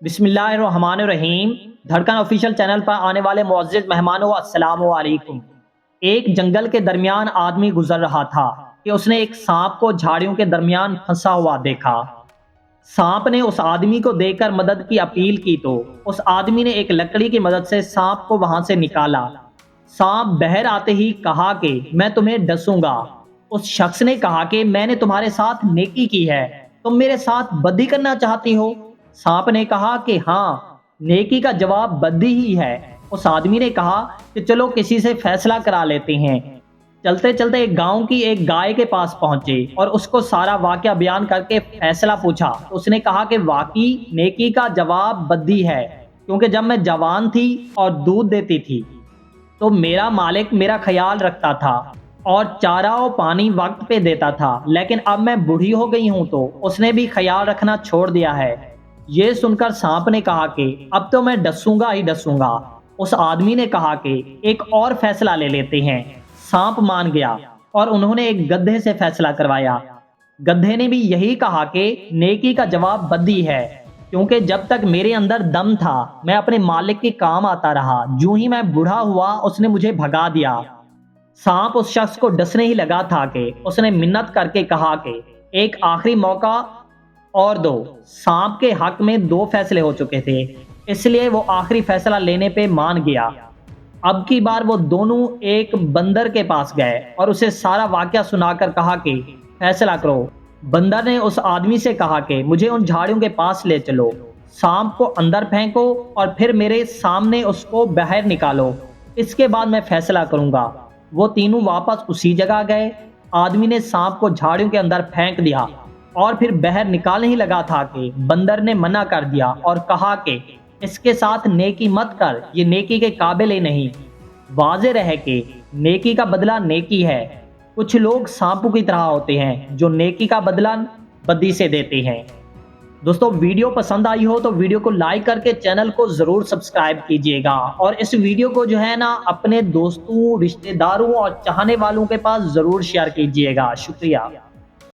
बिस्मिल्लाहिर्रहमानिर्रहीम। धड़कन official channel पर आने वाले मुअज़्ज़िज़ मेहमानों, अस्सलाम वालेकुम। एक जंगल के दरमियान आदमी गुजर रहा था कि उसने एक सांप को झाड़ियों के दरमियान फंसा हुआ देखा। सांप ने उस आदमी को देखकर मदद की अपील की तो उस आदमी ने एक लकड़ी की मदद से सांप को वहां से निकाला। सांप बाहर आते ही कहा कि मैं तुम्हें डसूंगा। उस शख्स ने कहा कि मैंने तुम्हारे साथ नेकी की है, तुम मेरे साथ बदी करना चाहती हो? सांप ने कहा कि हाँ, नेकी का जवाब बदी ही है। उस आदमी ने कहा कि चलो किसी से फैसला करा लेते हैं। चलते चलते एक गांव की एक गाय के पास पहुंचे और उसको सारा वाकया बयान करके फैसला पूछा। उसने कहा कि वाकई नेकी का जवाब बदी है, क्योंकि जब मैं जवान थी और दूध देती थी तो मेरा मालिक मेरा ख्याल रखता था और चारा और पानी वक्त पे देता था, लेकिन अब मैं बूढ़ी हो गई हूं तो उसने भी ख्याल रखना छोड़ दिया है। ये सुनकर सांप ने कहा कि अब तो मैं डसूंगा ही डसूंगा। उस आदमी ने कहा कि एक और फैसला ले लेते हैं। सांप मान गया और उन्होंने एक गधे से फैसला करवाया। गधे ने भी यही कहा कि नेकी का जवाब बदी है, क्योंकि जब तक मेरे अंदर दम था मैं अपने मालिक के काम आता रहा। यूं ही मैं बूढ़ा हुआ उसने मुझे भगा दिया। सांप उस शख्स को डसने ही लगा था कि उसने मिन्नत करके कहा कि एक आखिरी मौका और दो। सांप के हक में दो फैसले हो चुके थे, इसलिए वो आखिरी फैसला लेने पे मान गया। अब की बार वो दोनों एक बंदर के पास गए और उसे सारा वाकया सुनाकर कहा कि फैसला करो। बंदर ने उस आदमी से कहा कि मुझे उन झाड़ियों के पास ले चलो, सांप को अंदर फेंको और फिर मेरे सामने उसको बाहर निकालो, इसके बाद मैं फैसला करूंगा। वो तीनों वापस उसी जगह गए। आदमी ने सांप को झाड़ियों के अंदर फेंक दिया और फिर बाहर निकालने ही लगा था कि बंदर ने मना कर दिया और कहा कि इसके साथ नेकी मत कर, ये नेकी के काबिल ही नहीं। वाज़ेह रहे कि नेकी का बदला नेकी है। कुछ लोग सांपों की तरह होते हैं जो नेकी का बदला बदी से देते हैं। दोस्तों, वीडियो पसंद आई हो तो वीडियो को लाइक करके चैनल को जरूर सब्सक्राइब कीजिएगा और इस वीडियो को जो है ना अपने दोस्तों, रिश्तेदारों और चाहने वालों के पास जरूर शेयर कीजिएगा। शुक्रिया।